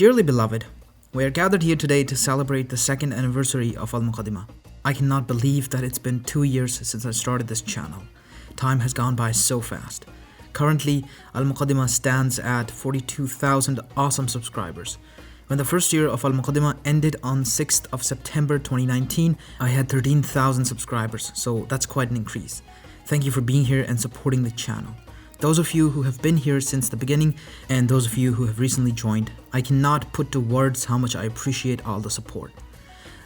Dearly beloved, we are gathered here today to celebrate the second anniversary of Al-Muqaddimah. I cannot believe that it's been 2 years since I started this channel. Time has gone by so fast. Currently, Al-Muqaddimah stands at 42,000 awesome subscribers. When the first year of Al-Muqaddimah ended on 6th of September 2019, I had 13,000 subscribers, so that's quite an increase. Thank you for being here and supporting the channel. Those of you who have been here since the beginning and those of you who have recently joined, I cannot put to words how much I appreciate all the support.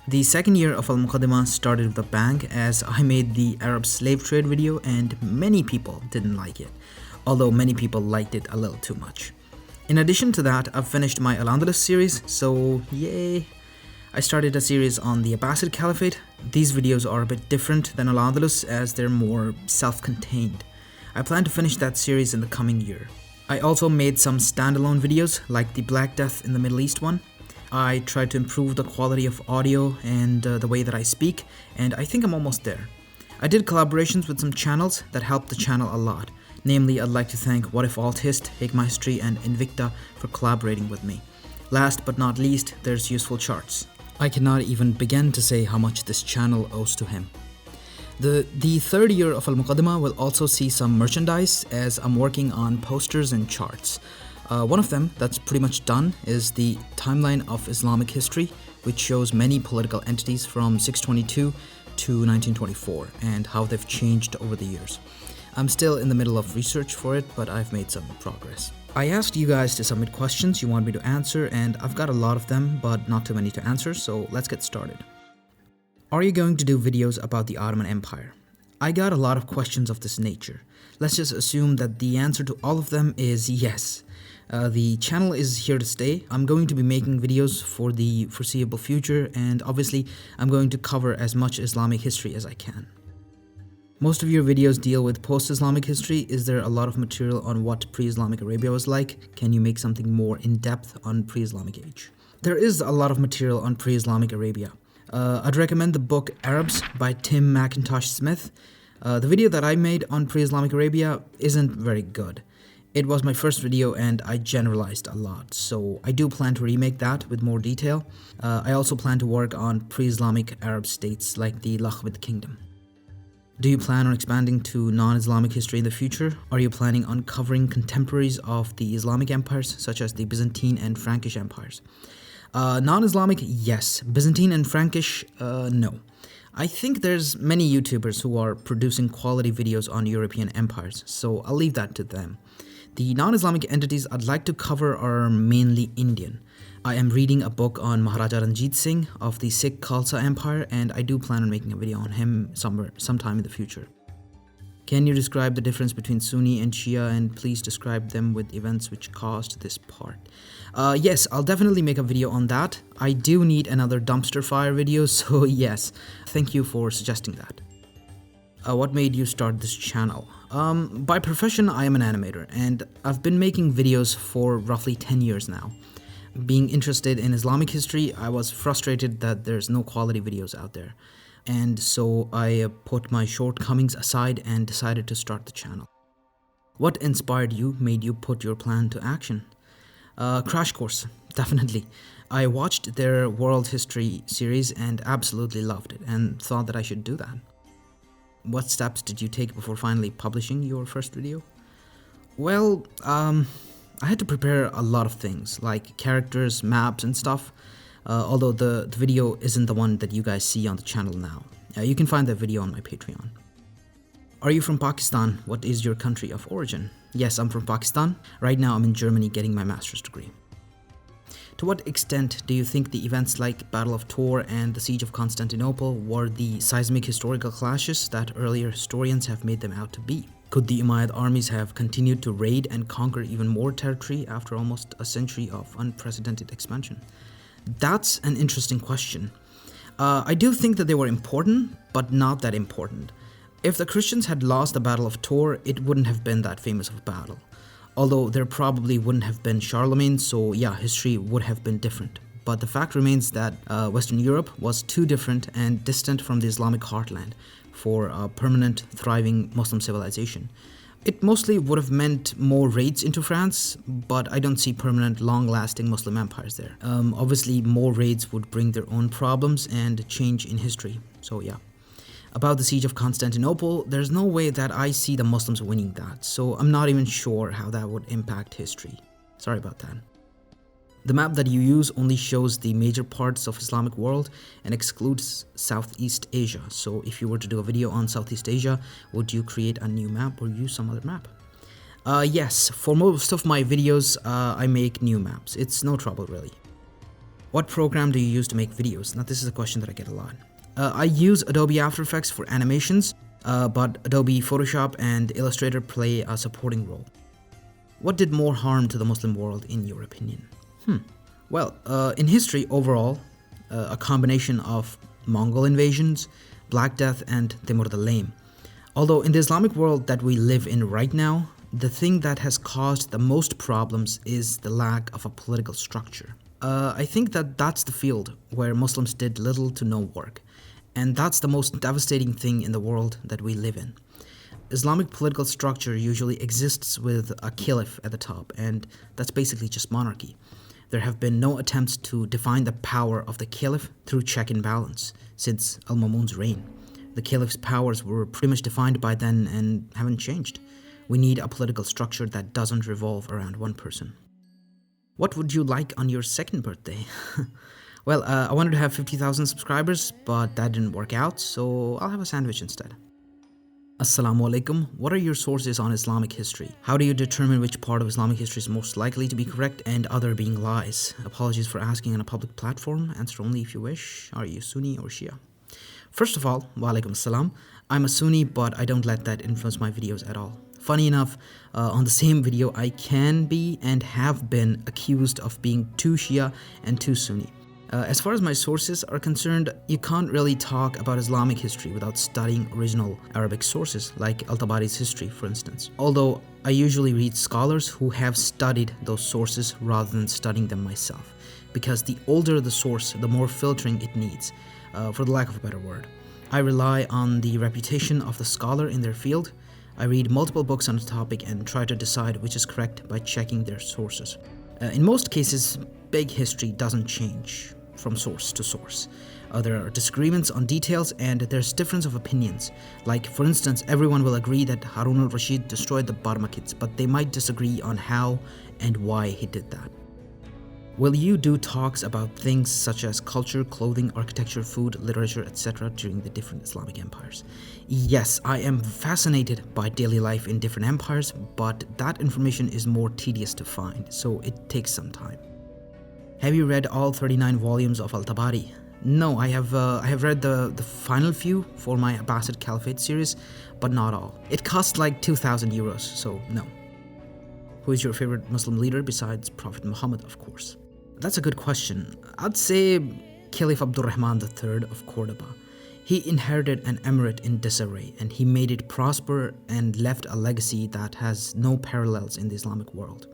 The second year of Al-Muqaddimah started with a bang as I made the Arab slave trade video and many people didn't like it, although many people liked it a little too much. In addition to that, I've finished my Al-Andalus series, so yay! I started a series on the Abbasid Caliphate. These videos are a bit different than Al-Andalus as they're more self-contained. I plan to finish that series in the coming year. I also made some standalone videos like the Black Death in the Middle East one. I tried to improve the quality of audio and the way that I speak, and I think I'm almost there. I did collaborations with some channels that helped the channel a lot. Namely, I'd like to thank What If Althist, Hikmah History, and Invicta for collaborating with me. Last but not least, there's Useful Charts. I cannot even begin to say how much this channel owes to him. The third year of Al-Muqaddimah will also see some merchandise as I'm working on posters and charts. One of them that's pretty much done is the Timeline of Islamic History, which shows many political entities from 622 to 1924 and how they've changed over the years. I'm still in the middle of research for it, but I've made some progress. I asked you guys to submit questions you want me to answer, and I've got a lot of them, but not too many to answer, so let's get started. Are you going to do videos about the Ottoman Empire? I got a lot of questions of this nature. Let's just assume that the answer to all of them is yes. The channel is here to stay. I'm going to be making videos for the foreseeable future, and obviously I'm going to cover as much Islamic history as I can. Most of your videos deal with post-Islamic history. Is there a lot of material on what pre-Islamic Arabia was like? Can you make something more in-depth on pre-Islamic age? There is a lot of material on pre-Islamic Arabia. I'd recommend the book Arabs by Tim McIntosh Smith. The video that I made on pre-Islamic Arabia isn't very good. It was my first video and I generalized a lot, so I do plan to remake that with more detail. I also plan to work on pre-Islamic Arab states like the Lakhmid Kingdom. Do you plan on expanding to non-Islamic history in the future? Are you planning on covering contemporaries of the Islamic empires such as the Byzantine and Frankish empires? Non-Islamic, yes. Byzantine and Frankish, no. I think there's many YouTubers who are producing quality videos on European empires, so I'll leave that to them. The non-Islamic entities I'd like to cover are mainly Indian. I am reading a book on Maharaja Ranjit Singh of the Sikh Khalsa Empire, and I do plan on making a video on him sometime in the future. Can you describe the difference between Sunni and Shia, and please describe them with events which caused this part? Yes, I'll definitely make a video on that. I do need another dumpster fire video, so yes, thank you for suggesting that. What made you start this channel? By profession, I am an animator, and I've been making videos for roughly 10 years now. Being interested in Islamic history, I was frustrated that there's no quality videos out there. And so I put my shortcomings aside and decided to start the channel. What inspired you, made you put your plan to action? Crash Course, definitely. I watched their world history series and absolutely loved it and thought that I should do that. What steps did you take before finally publishing your first video? Well, I had to prepare a lot of things like characters, maps and stuff. Although the video isn't the one that you guys see on the channel now. You can find that video on my Patreon. Are you from Pakistan? What is your country of origin? Yes, I'm from Pakistan. Right now I'm in Germany getting my master's degree. To what extent do you think the events like Battle of Tor and the Siege of Constantinople were the seismic historical clashes that earlier historians have made them out to be? Could the Umayyad armies have continued to raid and conquer even more territory after almost a century of unprecedented expansion? That's an interesting question. I do think that they were important, but not that important. If the Christians had lost the Battle of Tor, it wouldn't have been that famous of a battle. Although there probably wouldn't have been Charlemagne, so yeah, history would have been different. But the fact remains that Western Europe was too different and distant from the Islamic heartland for a permanent, thriving Muslim civilization. It mostly would have meant more raids into France, but I don't see permanent, long-lasting Muslim empires there. Obviously, more raids would bring their own problems and change in history, so yeah. About the siege of Constantinople, there's no way that I see the Muslims winning that, so I'm not even sure how that would impact history. Sorry about that. The map that you use only shows the major parts of Islamic world and excludes Southeast Asia. So if you were to do a video on Southeast Asia, would you create a new map or use some other map? Yes, for most of my videos, I make new maps. It's no trouble really. What program do you use to make videos? Now this is a question that I get a lot. I use Adobe After Effects for animations, but Adobe Photoshop and Illustrator play a supporting role. What did more harm to the Muslim world in your opinion? Well, in history overall, a combination of Mongol invasions, Black Death, and Timur the Lame. Although in the Islamic world that we live in right now, the thing that has caused the most problems is the lack of a political structure. I think that that's the field where Muslims did little to no work, and that's the most devastating thing in the world that we live in. Islamic political structure usually exists with a caliph at the top, and that's basically just monarchy. There have been no attempts to define the power of the caliph through check and balance since Al-Mamun's reign. The caliph's powers were pretty much defined by then and haven't changed. We need a political structure that doesn't revolve around one person. What would you like on your second birthday? Well, I wanted to have 50,000 subscribers, but that didn't work out, so I'll have a sandwich instead. Assalamu alaikum. What are your sources on Islamic history? How do you determine which part of Islamic history is most likely to be correct and other being lies? Apologies for asking on a public platform. Answer only if you wish. Are you Sunni or Shia? First of all, wa alaikum assalam. I'm a Sunni, but I don't let that influence my videos at all. Funny enough, on the same video, I can be and have been accused of being too Shia and too Sunni. As far as my sources are concerned, you can't really talk about Islamic history without studying original Arabic sources, like Al-Tabari's history, for instance. Although I usually read scholars who have studied those sources rather than studying them myself, because the older the source, the more filtering it needs, for the lack of a better word. I rely on the reputation of the scholar in their field. I read multiple books on the topic and try to decide which is correct by checking their sources. In most cases, big history doesn't change from source to source. There are disagreements on details and there's difference of opinions. Like, for instance, everyone will agree that Harun al-Rashid destroyed the Barmakids, but they might disagree on how and why he did that. Will you do talks about things such as culture, clothing, architecture, food, literature, etc. during the different Islamic empires? Yes, I am fascinated by daily life in different empires, but that information is more tedious to find, so it takes some time. Have you read all 39 volumes of Al-Tabari? No, I have read the final few for my Abbasid Caliphate series, but not all. It costs like 2,000 euros, so no. Who is your favorite Muslim leader besides Prophet Muhammad, of course? That's a good question. I'd say Caliph Abdurrahman III of Cordoba. He inherited an emirate in disarray, and he made it prosper and left a legacy that has no parallels in the Islamic world.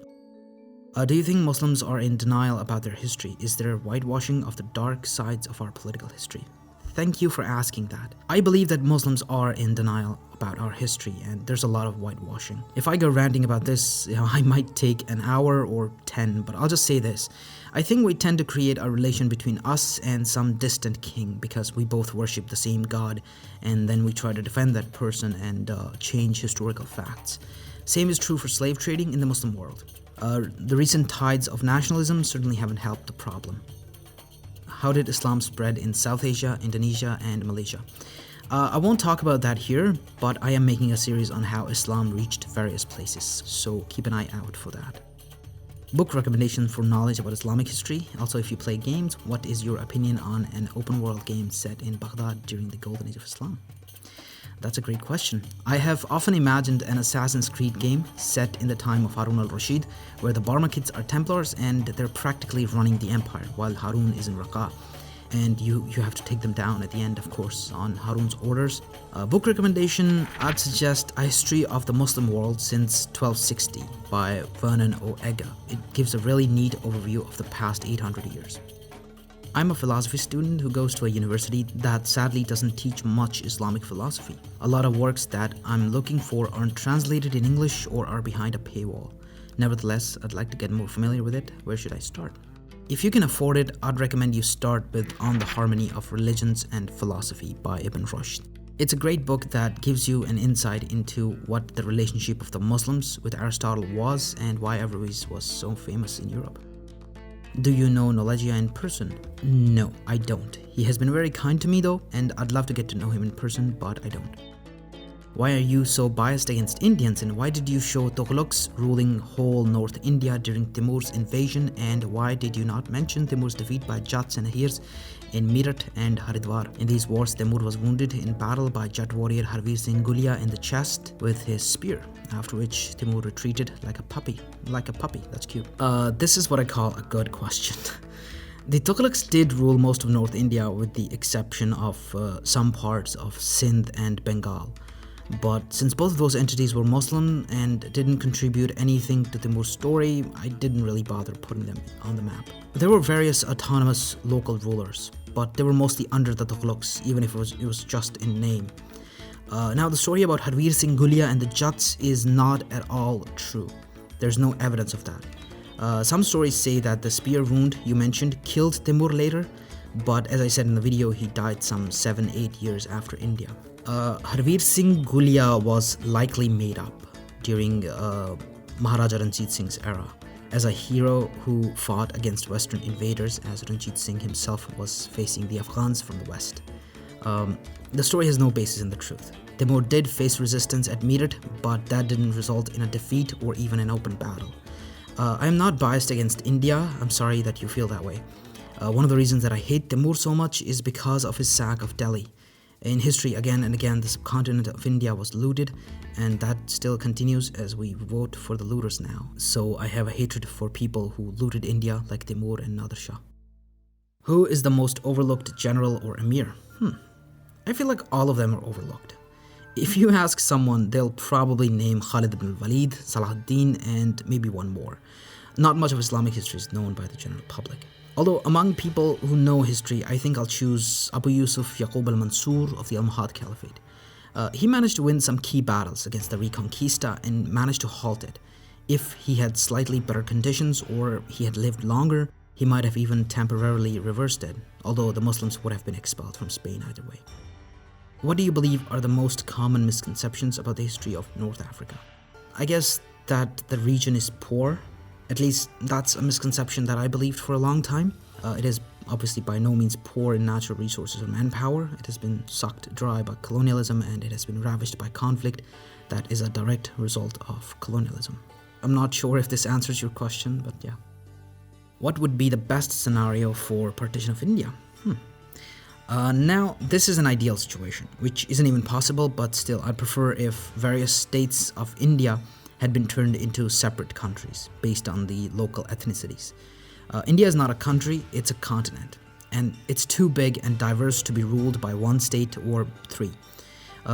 Do you think Muslims are in denial about their history? Is there whitewashing of the dark sides of our political history? Thank you for asking that. I believe that Muslims are in denial about our history, and there's a lot of whitewashing. If I go ranting about this, I might take an hour or 10, but I'll just say this. I think we tend to create a relation between us and some distant king because we both worship the same God, and then we try to defend that person and change historical facts. Same is true for slave trading in the Muslim world. The recent tides of nationalism certainly haven't helped the problem. How did Islam spread in South Asia, Indonesia, and Malaysia? I won't talk about that here, but I am making a series on how Islam reached various places, so keep an eye out for that. Book recommendation for knowledge about Islamic history. Also, if you play games, what is your opinion on an open world game set in Baghdad during the golden age of Islam? That's a great question. I have often imagined an Assassin's Creed game set in the time of Harun al-Rashid, where the Barmakids are Templars and they're practically running the empire, while Harun is in Raqqa. And you have to take them down at the end, of course, on Harun's orders. Book recommendation, I'd suggest A History of the Muslim World Since 1260 by Vernon O. Egger. It gives a really neat overview of the past 800 years. I'm a philosophy student who goes to a university that sadly doesn't teach much Islamic philosophy. A lot of works that I'm looking for aren't translated in English or are behind a paywall. Nevertheless, I'd like to get more familiar with it. Where should I start? If you can afford it, I'd recommend you start with On the Harmony of Religions and Philosophy by Ibn Rushd. It's a great book that gives you an insight into what the relationship of the Muslims with Aristotle was and why Averroes was so famous in Europe. Do you know Knowledgia in person? No, I don't. He has been very kind to me though, and I'd love to get to know him in person, but I don't. Why are you so biased against Indians, and why did you show Tughlaqs ruling whole North India during Timur's invasion, and why did you not mention Timur's defeat by Jats and Ahirs in Meerut and Haridwar? In these wars, Timur was wounded in battle by Jat warrior Harveer Singh Gulia in the chest with his spear, after which Timur retreated like a puppy. That's cute. This is what I call a good question. The Tughlaqs did rule most of North India with the exception of some parts of Sindh and Bengal. But since both of those entities were Muslim and didn't contribute anything to Timur's story, I didn't really bother putting them on the map. There were various autonomous local rulers, but they were mostly under the Tughlaqs, even if it was just in name. Now, the story about Harveer Singh Gulia and the Jats is not at all true. There's no evidence of that. Some stories say that the spear wound you mentioned killed Timur later, but as I said in the video, he died some 7-8 years after India. Harveer Singh Gulia was likely made up during Maharaja Ranjit Singh's era as a hero who fought against Western invaders, as Ranjit Singh himself was facing the Afghans from the west. The story has no basis in the truth. Timur did face resistance at Meerut, but that didn't result in a defeat or even an open battle. I am not biased against India. I'm sorry that you feel that way. One of the reasons that I hate Timur so much is because of his sack of Delhi. In history, again and again, the subcontinent of India was looted, and that still continues as we vote for the looters now. So I have a hatred for people who looted India like Timur and Nader Shah. Who is the most overlooked general or emir? I feel like all of them are overlooked. If you ask someone, they'll probably name Khalid ibn Walid, Salahuddin, and maybe one more. Not much of Islamic history is known by the general public. Although among people who know history, I think I'll choose Abu Yusuf Yaqub al-Mansur of the Almohad Caliphate. He managed to win some key battles against the Reconquista and managed to halt it. If he had slightly better conditions or he had lived longer, he might have even temporarily reversed it, although the Muslims would have been expelled from Spain either way. What do you believe are the most common misconceptions about the history of North Africa? I guess that the region is poor. At least that's a misconception that I believed for a long time. It is obviously by no means poor in natural resources or manpower. It has been sucked dry by colonialism, and it has been ravished by conflict that is a direct result of colonialism. I'm not sure if this answers your question, but yeah. What would be the best scenario for partition of India? Now, this is an ideal situation, which isn't even possible, but still, I'd prefer if various states of India had been turned into separate countries based on the local ethnicities. India is not a country, it's a continent, and it's too big and diverse to be ruled by one state or three.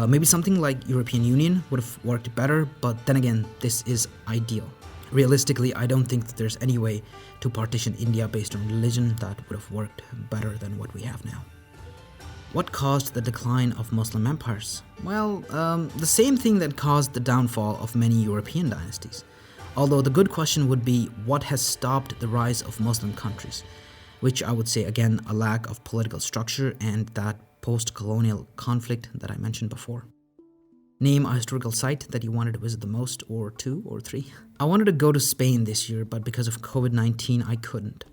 Maybe something like European Union would have worked better, but then again, this is ideal. Realistically, I don't think that there's any way to partition India based on religion that would have worked better than what we have now. What caused the decline of Muslim empires? Well, the same thing that caused the downfall of many European dynasties. Although the good question would be, what has stopped the rise of Muslim countries? Which I would say, again, a lack of political structure and that post-colonial conflict that I mentioned before. Name a historical site that you wanted to visit the most, or 2 or 3. I wanted to go to Spain this year, but because of COVID-19, I couldn't.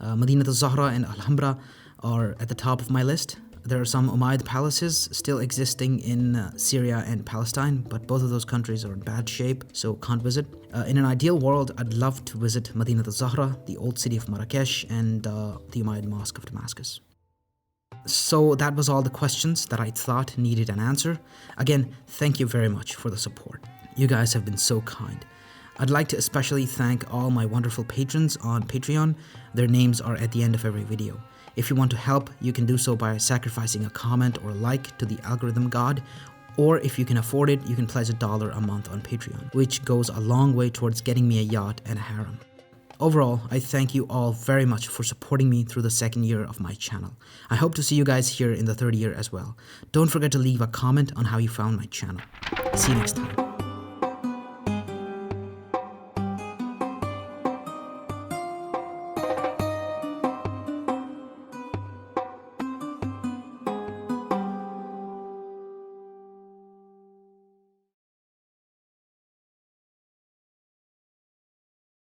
Madinat al-Zahra and Alhambra are at the top of my list. There are some Umayyad palaces still existing in Syria and Palestine, but both of those countries are in bad shape, so can't visit. In an ideal world, I'd love to visit Madinat al-Zahra, the old city of Marrakesh, and the Umayyad Mosque of Damascus. So that was all the questions that I thought needed an answer. Again, thank you very much for the support. You guys have been so kind. I'd like to especially thank all my wonderful patrons on Patreon. Their names are at the end of every video. If you want to help, you can do so by sacrificing a comment or a like to the algorithm god, or if you can afford it, you can pledge $1 a month on Patreon, which goes a long way towards getting me a yacht and a harem. Overall, I thank you all very much for supporting me through the second year of my channel. I hope to see you guys here in the third year as well. Don't forget to leave a comment on how you found my channel. See you next time.